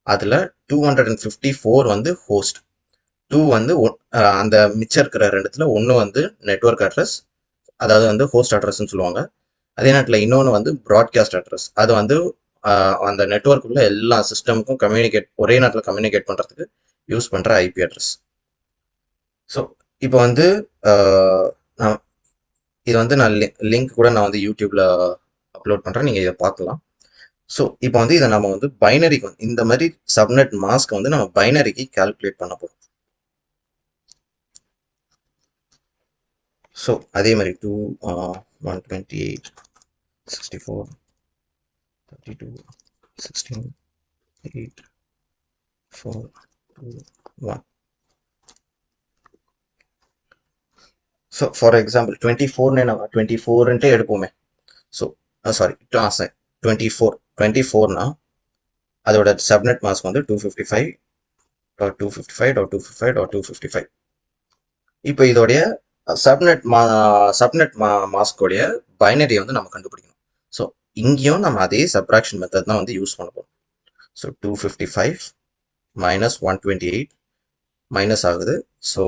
அதில் 254 வந்து ஹோஸ்ட், 2 வந்து அந்த மிச்சம் இருக்கிற ரெண்டுத்துல ஒன்று வந்து நெட்வொர்க் அட்ரஸ், அதாவது வந்து ஹோஸ்ட் அட்ரஸ்ன்னு சொல்லுவாங்க. அதே நேரத்தில் இன்னொன்று வந்து ப்ராட்காஸ்ட் அட்ரஸ், அது வந்து அந்த நெட்வொர்க் உள்ள எல்லா சிஸ்டமுக்கும் ஒரே நேரத்தில் கம்யூனிகேட் பண்ணுறதுக்கு யூஸ் பண்ணுற ஐபி அட்ரஸ். ஸோ இப்போ வந்து இது வந்து நான் லிங்க் கூட நான் வந்து யூடியூப்ல அப்லோட் பண்ணுறேன், நீங்கள் இதை பார்க்கலாம். ஸோ இப்போ வந்து இதை நம்ம வந்து பைனரிக்கு இந்த மாதிரி சப்நெட் மாஸ்க் வந்து நம்ம பைனரிக்கு கால்குலேட் பண்ண போகிறோம். ஸோ அதே மாதிரி 128 64 32 16 8 4 2 1. ஸோ ஃபார் எக்ஸாம்பிள் 24ன்னு நம்ம 24ன்ட்டு எடுப்போமே. ஸோ சாரி 24னா அதோட சப்நெட் மாஸ்க் வந்து 255.255.255.255. இப்போ இதோடைய சப்நெட் மாஸ்கோடைய பைனரி வந்து நம்ம கண்டுபிடிக்கணும். ஸோ இங்கேயும் நம்ம அதே சப்ராக்ஷன் மெத்தட் தான் வந்து யூஸ் பண்ண போகிறோம். ஸோ 255 minus 128 மைனஸ் ஆகுது. ஸோ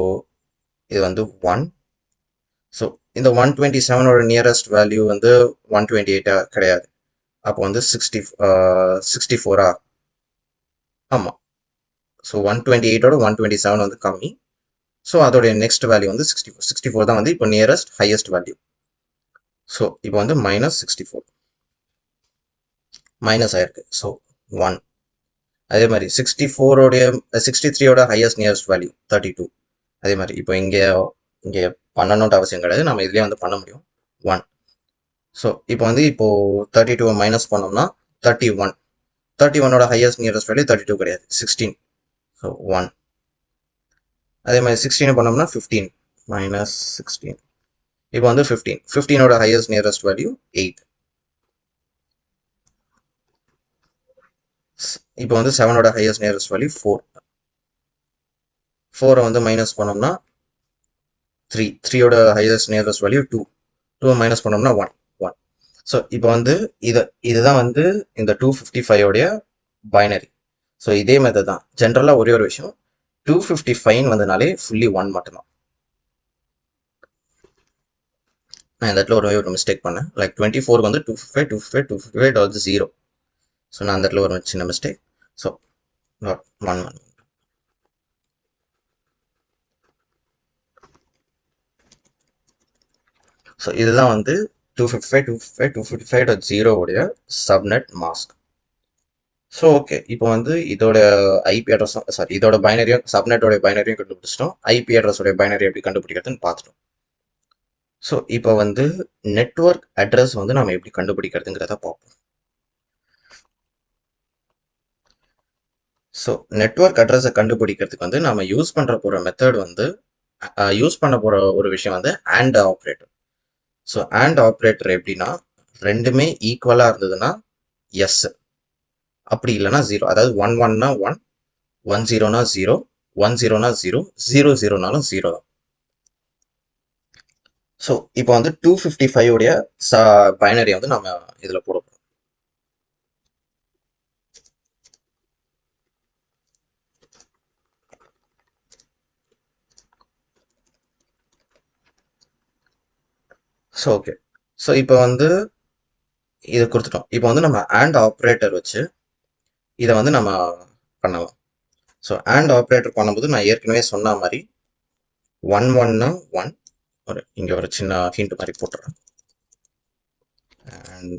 இது வந்து 1. ஸோ இந்த 127ஓட நியரஸ்ட் வேல்யூ வந்து 128 கிடையாது. அப்போ வந்து 64 ஆமாம். ஸோ 128ஓட 127 வந்து கம்மி. ஸோ அதோடைய நெக்ஸ்ட் வேல்யூ வந்து 64 தான் வந்து இப்போ நியரஸ்ட் ஹையஸ்ட் வேல்யூ. ஸோ இப்போ வந்து -64 மைனஸ் ஆயிருக்கு. ஸோ 1. அதே மாதிரி 63ஓட ஹையஸ்ட் நியரஸ்ட் வேல்யூ 32. அதே மாதிரி இப்போ இங்கே பண்ணணுன்ற அவசியம் கிடையாது, நம்ம இதுலேயே வந்து பண்ண முடியும். 1. ஸோ இப்போ 32 மைனஸ் பண்ணோம்னா 31. 31ஓட ஹையஸ்ட் நியரஸ்ட் வேல்யூ 32 கிடையாது, 16. ஸோ 1. அதே மாதிரி 16 பண்ணோம்னா 15 minus 16. இப்போ வந்து 15ஓட ஹையஸ்ட் நியரஸ்ட் வேல்யூ 8. இப்போ வந்து 7ஓட ஹையஸ்ட் நியரஸ்ட் வேல்யூ 4. 4 வந்து மைனஸ் பண்ணோம்னா 3. 3ஓட ஹையஸ்ட் நியரஸ்ட் வேல்யூ 2. 2 மைனஸ் பண்ணோம்னா 1. ஸோ இப்போ வந்து இதுதான் வந்து இந்த 255 பைனரி. ஸோ இதே மெத்தட் தான். ஜென்ரலாக ஒரே ஒரு விஷயம், 255 வந்தனாலே ஃபுல்லி 1 மட்டும்தான். நான் இந்த இடத்துல ஒரு மிஸ்டேக் பண்ணேன். லைக் 24 வந்து 255 ஸோ நான் அந்த இடத்துல ஒரு சின்ன மிஸ்டேக். So not 1 1. ஸோ இதுதான் வந்து 255 உடைய சப்நெட் மாஸ்க். ஸோ ஓகே, இப்போ வந்து இதோட ஐபி அட்ரஸும் இதோட பைனரியும் சப்நெட்டோட பைனரியும் கண்டுபிடிச்சிட்டோம். ஐபி அட்ரஸோட பைனரி எப்படி கண்டுபிடிக்கிறதுன்னு பார்த்துட்டோம். ஸோ இப்போ வந்து நெட்வொர்க் அட்ரஸ் வந்து நம்ம எப்படி கண்டுபிடிக்கிறதுங்கிறத பார்ப்போம். ஸோ நெட்வொர்க் அட்ரஸை கண்டுபிடிக்கிறதுக்கு வந்து நம்ம யூஸ் பண்ண போகிற மெத்தட் வந்து ஒரு விஷயம் வந்து AND operator. So AND operator எப்படின்னா, ரெண்டுமே ஈக்குவலாக இருந்ததுன்னா எஸ், அப்படி இல்லைன்னா 0. அதாவது 1 1னா 1, 1 0னா 0, 1 0னா 0, 0 0னாலும் 0 தான். ஸோ இப்போ வந்து 255 உடைய பைனரி வந்து நம்ம இதில் போட போகிறோம். ஸோ ஓகே, ஸோ இப்போ வந்து இது கொடுத்துட்டோம். இப்போ வந்து நம்ம AND ஆப்ரேட்டர் வச்சு இதை வந்து நம்ம பண்ணலாம். ஸோ AND ஆப்ரேட்டர் பண்ணும்போது நான் ஏற்கனவே சொன்ன மாதிரி 1 1னா 1, இங்கே ஒரு சின்ன ஹிண்ட் மாதிரி போட்டுறேன். And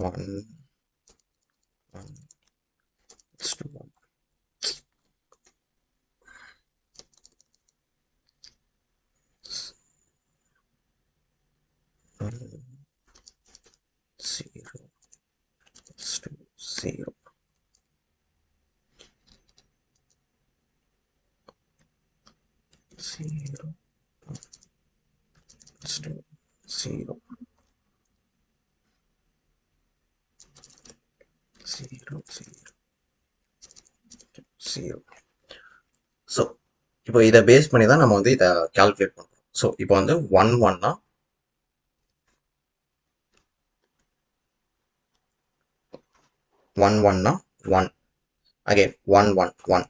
1 1 1 0 0. Zero, 0, 0, 0. ஸோ இப்போ இதை பேஸ் பண்ணி தான் நம்ம வந்து இதை கால்குலேட் பண்ணுறோம். ஸோ இப்போ வந்து 1 1னா 1 1னா 1, அகைன் 1 1 1,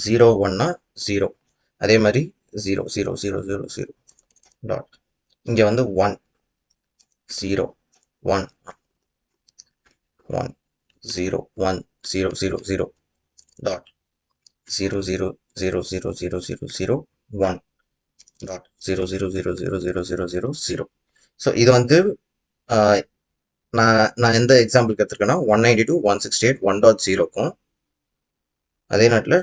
0 1னா 0, அதே மாதிரி 0 0 0 0 0 டாட். இங்கே வந்து 1 0 1 1 0 1 0 0 0 டாட் 0 0 0 0 0 0 0 1 டாட் 0 0 0 0 0 0 0 0. ஸோ இது வந்து நான் எந்த எக்ஸாம்பிளுக்கு எடுத்துருக்கேன்னா 192 168 1.0க்கும் அதே நேரத்தில்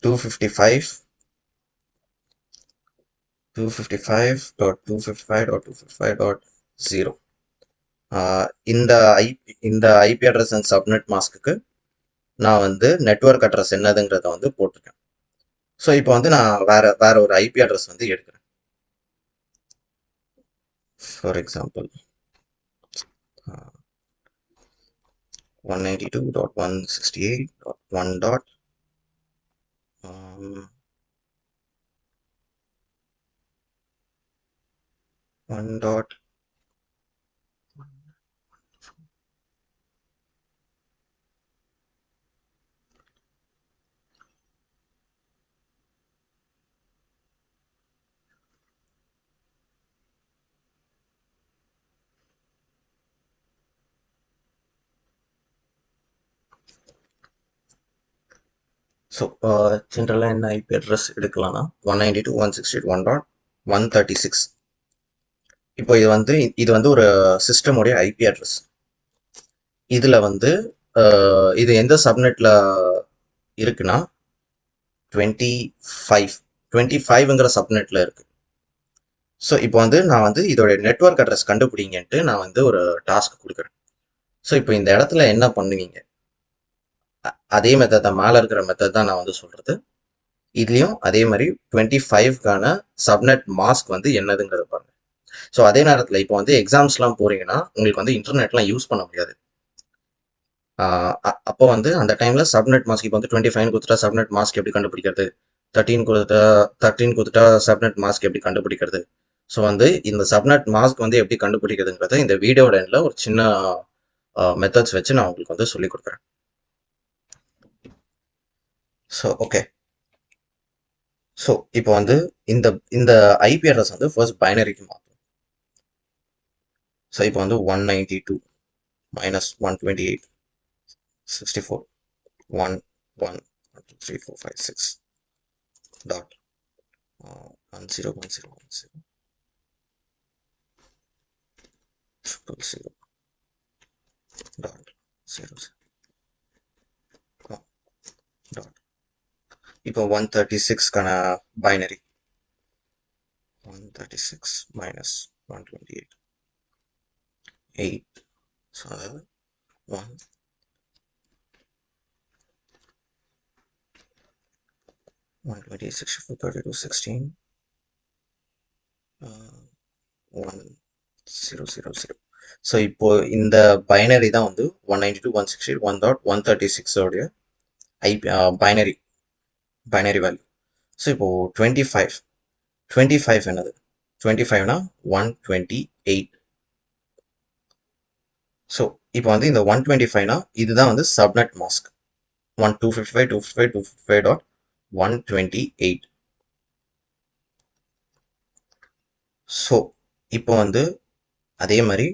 255.255.255.255.0 இந்த IP address and subnet mask நான் வந்து நெட்வொர்க் அட்ரஸ் என்னதுங்கிறத வந்து போட்டிருக்கேன். ஸோ இப்போ வந்து நான் வேற ஒரு ஐபி அட்ரஸ் வந்து எடுக்கிறேன். For example 192.168.1. ஸோ ஜென்ரலாக என்ன ஐபி அட்ரஸ் எடுக்கலாம்னா 192.168.1.136. இப்போ இது வந்து ஒரு சிஸ்டமுடைய ஐபி அட்ரஸ். இதில் வந்து இது எந்த சப்நெட்டில் இருக்குன்னா 25ங்கிற சப்நெட்டில் இருக்கு. ஸோ இப்போ வந்து நான் வந்து இதோட நெட்வொர்க் அட்ரஸ் கண்டுபிடிங்கன்ட்டு நான் வந்து ஒரு டாஸ்க் கொடுக்குறேன். ஸோ இப்போ இந்த இடத்துல என்ன பண்ணுவீங்க, அதே மெத்தட் தான், மேலே இருக்கிற மெத்தட் தான் நான் வந்து சொல்கிறது. இதுலேயும் அதே மாதிரி 25க்கான சப்நெட் மாஸ்க் வந்து என்னதுங்கிறத பாருங்க. ஸோ அதே நேரத்தில் இப்போ வந்து எக்ஸாம்ஸ்லாம் போறீங்கன்னா உங்களுக்கு வந்து இன்டர்நெட்லாம் யூஸ் பண்ண முடியாது. அப்போ வந்து அந்த டைமில் சப்நெட் மாஸ்க் இப்போ வந்து 25 கொடுத்துட்டா சப்நெட் மாஸ்க் எப்படி கண்டுபிடிக்கிறது, 13 கொடுத்துட்டா சப்நெட் மாஸ்க் எப்படி கண்டுபிடிக்கிறது. ஸோ வந்து இந்த சப்நெட் மாஸ்க் வந்து எப்படி கண்டுபிடிக்கிறதுங்கிறத இந்த வீடியோட எண்டில் ஒரு சின்ன மெத்தட்ஸ் வச்சு நான் உங்களுக்கு வந்து சொல்லி கொடுக்குறேன். ஸோ ஓகே, ஸோ இப்போ வந்து இந்த ஐபி அட்ரஸ் வந்து ஃபர்ஸ்ட் பைனரிக்கு மாற்றும். ஸோ இப்போ வந்து 192 - 128.64 1 1 1 2 3 4 5 6 dot 10 10 10 0 dot 0 dot. இப்போ 136க்கான பைனரி 136 - 128 8. ஸோ அதாவது 1 128 64 32 16 1 0 0 0. ஸோ இப்போ இந்த பைனரி தான் வந்து 192.168.1.136 உடைய ஐபி பைனரி வேல்யூ. ஸோ இப்போ 25 என்னது, 25னா 128. ஸோ இப்போ வந்து இந்த 125னா இதுதான் வந்து சப்நெட் மாஸ்க் 255.255.128. ஸோ இப்போ வந்து அதே மாதிரி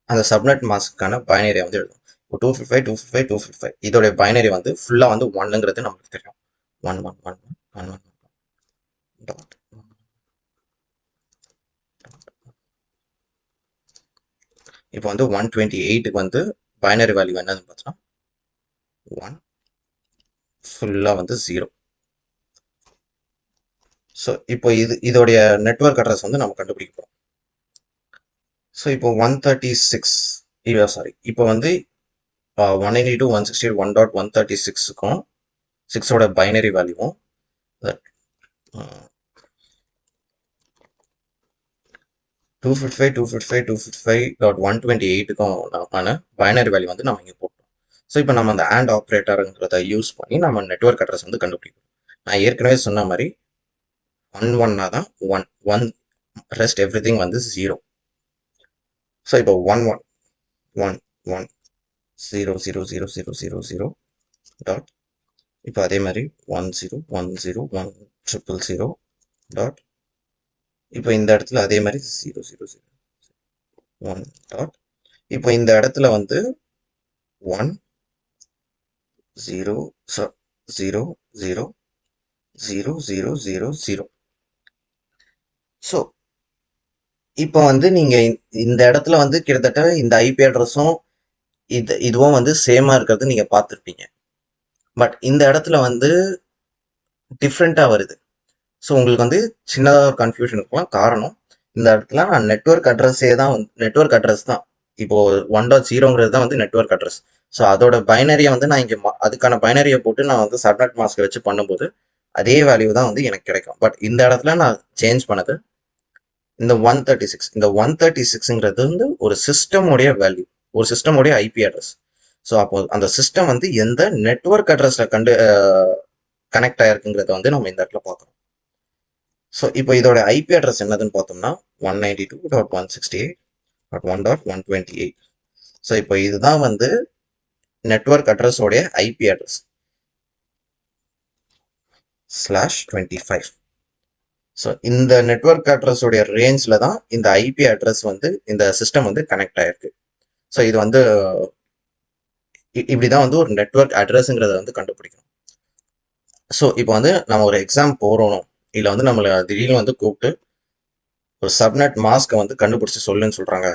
அந்த சப்நெட் மாஸ்க்கான பைனரியை வந்து எழுதும். இப்போ 255 இதோடைய பைனரி வந்து ஃபுல்லாக வந்து 1ங்கிறது நமக்கு தெரியும். 1 1 1 1 1 டாட். இப்போ வந்து 128க்கு வந்து பைனரி வேல்யூ என்னன்னு பார்த்தோம்னா 1 ஃபுல்லாக வந்து 0. ஸோ இப்போ இதோடைய நெட்வொர்க் அட்ரஸ் வந்து நம்ம கண்டுபிடிக்க போகிறோம். ஸோ இப்போ 136 இப்போ வந்து 192.168.1.136க்கும் 6ஓட பைனரி வேல்யூவும் 255.255.128க்கும் ஆன பைனரி வேல்யூ வந்து நம்ம இங்கே போட்டோம். ஸோ இப்போ நம்ம அந்த AND ஆப்ரேட்டருங்கிறத யூஸ் பண்ணி நம்ம நெட்வொர்க் அட்ரஸ் வந்து கண்டுபிடிக்கணும். நான் ஏற்கனவே சொன்ன மாதிரி 1 1னா தான் 1 1 ரெஸ்ட் எவ்ரி திங் வந்து 0. ஸோ இப்போ 1 1 1 1 0 0 0 0 0 0 டாட். இப்போ அதே மாதிரி 1 0 1 0 1 0 0 டாட். இப்போ இந்த இடத்துல அதே மாதிரி 0 0 0 1 டாட். இப்போ இந்த இடத்துல வந்து 1 0 0 0 0 0 0 0. ஸோ இப்போ வந்து நீங்க இந்த இடத்துல வந்து கிட்டத்தட்ட இந்த ஐபி அட்ரஸும் இதுவும் வந்து சேமா இருக்கிறது நீங்க பார்த்துருப்பீங்க. பட் இந்த இடத்துல வந்து டிஃப்ரெண்ட்டாக வருது. ஸோ உங்களுக்கு வந்து சின்னதாக ஒரு கன்ஃபியூஷன் இருக்கலாம். காரணம் இந்த இடத்துல நான் நெட்வொர்க் அட்ரஸே தான் நெட்வொர்க் அட்ரஸ் தான். இப்போ 1.0ங்கிறது தான் வந்து நெட்வொர்க் அட்ரஸ். ஸோ அதோட பைனரியை வந்து நான் இங்கே அதுக்கான பைனரியை போட்டு நான் வந்து சப்நெட் மாஸ்க் வச்சு பண்ணும்போது அதே வேல்யூ தான் வந்து எனக்கு கிடைக்கும். பட் இந்த இடத்துல நான் சேஞ்ச் பண்ணது இந்த 136. இந்த 136ங்கிறது வந்து ஒரு சிஸ்டமுடைய வேல்யூ, ஒரு சிஸ்டமுடைய ஐபி அட்ரஸ். ஸோ அப்போ அந்த சிஸ்டம் வந்து எந்த நெட்வொர்க் அட்ரஸ்ல கனெக்ட் ஆயிருக்குங்கிறத வந்து நம்ம இந்த இடத்துல பார்க்குறோம். ஸோ இப்போ இதோட ஐபி அட்ரஸ் என்னதுன்னு பார்த்தோம்னா 192.168.1.128. ஸோ இப்போ இதுதான் வந்து நெட்வொர்க் அட்ரஸோடைய ஐபி அட்ரஸ் /25. ஸோ இந்த நெட்வொர்க் அட்ரஸோடைய ரேஞ்சில் தான் இந்த ஐபி அட்ரஸ் வந்து இந்த சிஸ்டம் வந்து கனெக்ட் ஆயிருக்கு. ஸோ இது வந்து இப்படிதான் வந்து ஒரு நெட்வொர்க் அட்ரஸ்ங்கிறத வந்து கண்டுபிடிக்கணும். ஸோ இப்போ வந்து நம்ம ஒரு எக்ஸாம் போகிறோம், இதில் வந்து நம்மளை திடீர்னு வந்து கூப்பிட்டு ஒரு சப்நெட் மாஸ்கை வந்து கண்டுபிடிச்சி சொல்லுன்னு சொல்கிறாங்க,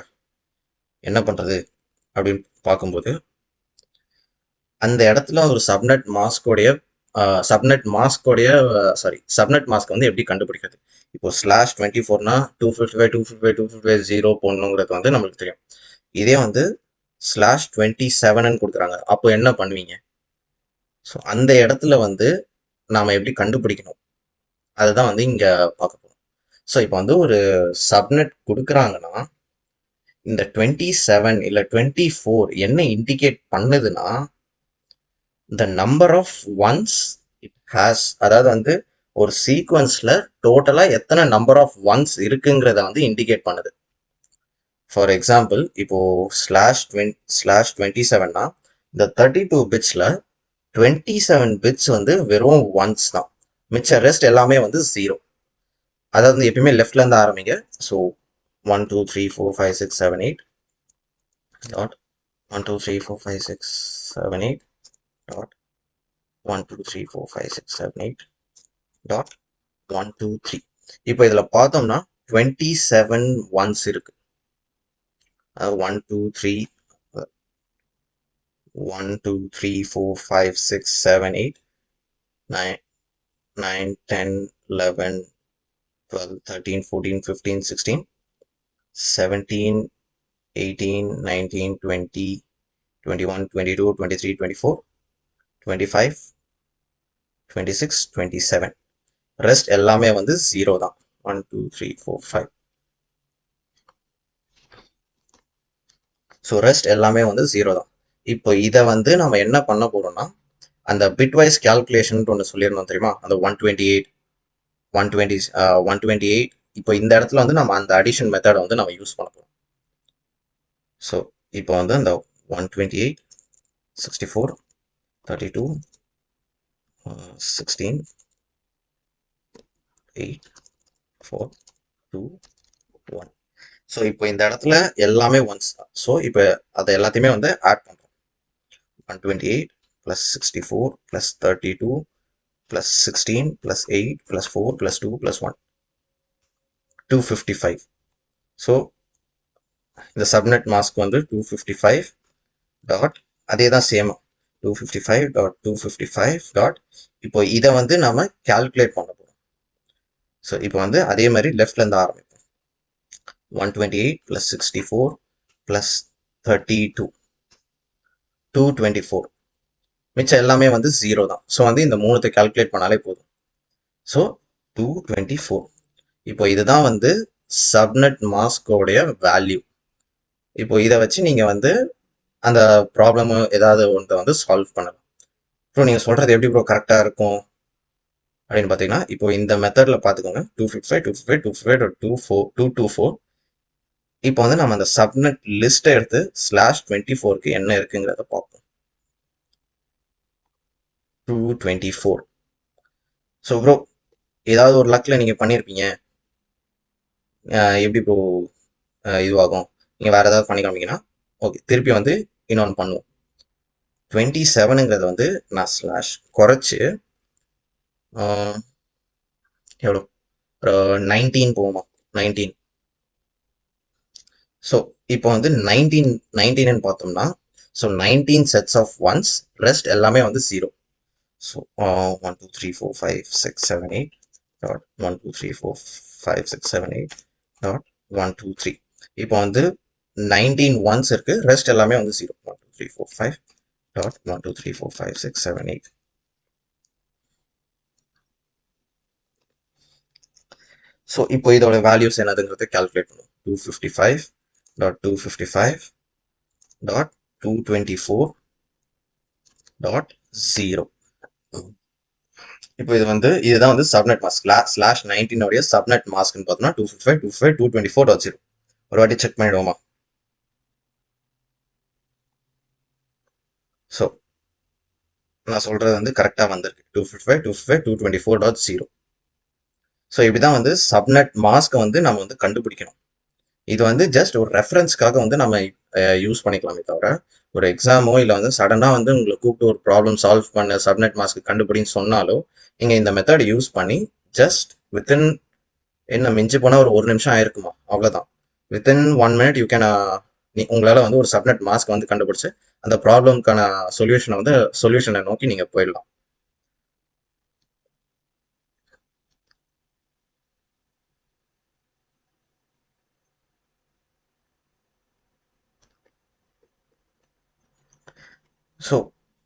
என்ன பண்ணுறது அப்படின்னு பார்க்கும்போது அந்த இடத்துல ஒரு சப்நெட் மாஸ்கோடைய சப்நெட் மாஸ்க் வந்து எப்படி கண்டுபிடிக்கிறது? இப்போ /24னா 255 போடணுங்கிறது வந்து நம்மளுக்கு தெரியும். இதே வந்து /27ன்னு கொடுக்குறாங்க, அப்போ என்ன பண்ணுவீங்க? ஸோ அந்த இடத்துல வந்து நாம் எப்படி கண்டுபிடிக்கணும் அதுதான் வந்து இங்கே பார்க்க போகிறோம். ஸோ இப்போ வந்து ஒரு சப்நெட் கொடுக்குறாங்கன்னா இந்த 27 இல்லை 24 என்ன இண்டிகேட் பண்ணுதுன்னா the number of ones it has, அதாவது வந்து ஒரு சீக்வன்ஸ்ல டோட்டலா எத்தனை நம்பர் ஆஃப் ஒன்ஸ் இருக்குங்கிறத வந்து இண்டிகேட் பண்ணுது. ஃபார் எக்ஸாம்பிள் இப்போ /27னா இந்த 32 பிட்ஸ்ல 27 பிட்ஸ் வந்து வெறும் ஒன்ஸ் தான், மிச்ச ரெஸ்ட் எல்லாமே வந்து 0. அதாவது வந்து எப்பயுமே லெஃப்ட்ல இருந்து ஆரம்பிங்க. So 1 2 3 4 5 6 7 8 dot 1 2 3 4 5 6 7 8 dot 1 2 3 4 5 6 7 8 dot 1 2 3. இப்போ இதில் பார்த்தோம்னா 27 ஒன்ஸ் இருக்கு. 1 2 3 1 2 3 4 5 6 7 8 9 9 10 11 12 13 14 15 16 17 18 19 20 21 22 23 24 25 26 27. ரெஸ்ட் எல்லாமே வந்து 0 தான். 1 2 3 4 5. ஸோ ரெஸ்ட் எல்லாமே வந்து 0 தான். இப்போ இதை வந்து நம்ம என்ன பண்ண போறோம்னா அந்த பிட்வைஸ் கேல்குலேஷன் ஒன்று சொல்லியிருந்தோம் தெரியுமா, அந்த 128 128. இப்போ இந்த இடத்துல வந்து நம்ம அந்த அடிஷன் மெத்தடை வந்து நம்ம யூஸ் பண்ண போறோம். ஸோ இப்போ வந்து அந்த 128 64 32 16 8 4 2 1. ஸோ இப்போ இந்த இடத்துல எல்லாமே ஒன்ஸ் தான். ஸோ இப்போ அதை எல்லாத்தையுமே வந்து ஆட் பண்ணுறோம். 128 + 64 + 32 + 16 + 8 + 4 + 2 + 1 255. ஸோ இந்த சப்நெட் மாஸ்க் வந்து 255 டாட் அதே தான் சேம் 255.255 டாட். இப்போ இதை வந்து நம்ம கால்குலேட் பண்ண போகிறோம். ஸோ இப்போ வந்து அதே மாதிரி லெஃப்ட்லேருந்து ஆரம்பிப்போம். 128 + 64 + 32 224. மிச்சம் எல்லாமே வந்து 0 தான். ஸோ வந்து இந்த மூணுத்தை கால்குலேட் பண்ணாலே போதும். ஸோ 224. இப்போ இதுதான் வந்து சப்நெட் மாஸ்கோடைய வேல்யூ. இப்போ இதை வச்சு நீங்கள் வந்து அந்த ப்ராப்ளம் ஏதாவது ஒன்றை வந்து சால்வ் பண்ணலாம். ப்ரோ நீங்கள் சொல்கிறது எப்படி ப்ரோ கரெக்டாக இருக்கும் அப்படின்னு பார்த்தீங்கன்னா, இப்போ இந்த மெத்தடில் பார்த்துக்கோங்க. 255 இப்போ வந்து நம்ம அந்த சப்நெட் லிஸ்ட்டை எடுத்து /24க்கு என்ன இருக்குங்கிறத பார்ப்போம். 224. ஸோ ப்ரோ ஏதாவது ஒரு லக்கில் நீங்கள் பண்ணியிருப்பீங்க, எப்படி ப்ரோ இதுவாகும், நீங்கள் வேறு ஏதாவது பண்ணி காமிங்கன்னா ஓகே, திருப்பி வந்து இன்னொன்று பண்ணுவோம். 27ங்கிறது வந்து நான் ஸ்லாஷ் குறைச்சி எவ்வளோ 19 போகுமா, 19. ஸோ இப்போ வந்து 19ன்னு பார்த்தோம்னா so 19 sets of ones, rest எல்லாமே வந்து 0. So 1 2 3 4 5 6 7 8 dot 1 2 3 4 5 6 7 8 dot 1 2 3. இப்போ வந்து 19 ஒன்ஸ் இருக்கு, ரெஸ்ட் எல்லாமே வந்து 0. 1 2 3 4 5 டாட் 1 2 3 4 5 6 7 8. ஸோ இப்போ இதோட வேல்யூஸ் என்னதுங்கிறத கால்குலேட் பண்ணும். 255 டாட் 255 டாட் 224 டாட் 0. இப்போ இதுதான் வந்து சப்நெட் மாஸ்க் ஸ்லாஷ் 19 உடைய சப்நெட் மாஸ்க்னு பார்த்தோம்னா 255 224 டாட் 0. ஒரு வாட்டி செக் பண்ணிடுவோமா? ஸோ நான் சொல்றது வந்து கரெக்டாக வந்திருக்கு. 255 224 டாட் 0. ஸோ இப்படிதான் வந்து சப்நெட் மாஸ்க்கை வந்து நம்ம வந்து கண்டுபிடிக்கணும். இது வந்து ஜஸ்ட் ஒரு ரெஃபரன்ஸ்க்காக வந்து நம்ம யூஸ் பண்ணிக்கலாமே தவிர, ஒரு எக்ஸாமோ இல்லை வந்து சடனாக வந்து உங்களை கூப்பிட்டு ஒரு ப்ராப்ளம் சால்வ் பண்ண சப்நெட் மாஸ்க் கண்டுபிடின்னு சொன்னாலோ நீங்கள் இந்த மெத்தட் யூஸ் பண்ணி ஜஸ்ட் வித்தின் என்ன மிஞ்சி போனால் ஒரு நிமிஷம் ஆயிருக்குமா, அவ்வளோதான். வித்தின் 1 minute யூ கேன் உங்களால் வந்து ஒரு சப்நெட் மாஸ்க் வந்து கண்டுபிடிச்சு அந்த ப்ராப்ளம்க்கான சொல்யூஷனை நோக்கி நீங்கள் போயிடலாம். ஸோ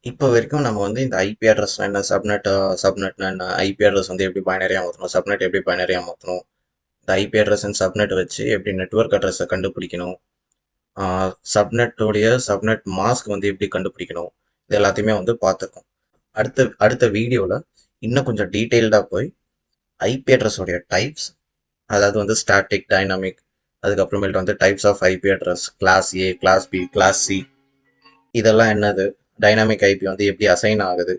இப்போ வரைக்கும் நம்ம வந்து இந்த ஐபி அட்ரஸ் என்ன, சப்நெட்னா என்ன, ஐபி அட்ரஸ் வந்து எப்படி பைனரியாக மாற்றணும், சப்நெட் எப்படி பைனரியாக மாற்றணும், இந்த ஐபி அட்ரஸ் அண்ட் சப்நெட் வச்சு எப்படி நெட்வொர்க் அட்ரஸை கண்டுபிடிக்கணும், சப்நெட் மாஸ்க் வந்து எப்படி கண்டுபிடிக்கணும், இது எல்லாத்தையுமே வந்து பார்த்துருக்கோம். அடுத்த வீடியோவில் இன்னும் கொஞ்சம் டீட்டெயில்டாக போய் ஐபி அட்ரஸோடைய டைப்ஸ், அதாவது வந்து ஸ்டாட்டிக், டைனாமிக், அதுக்கப்புறமேட்டு வந்து types of IP address, class A, class B, class C, இதெல்லாம் என்னது, டைனாமிக் ஐபி வந்து எப்படி அசைன் ஆகுது,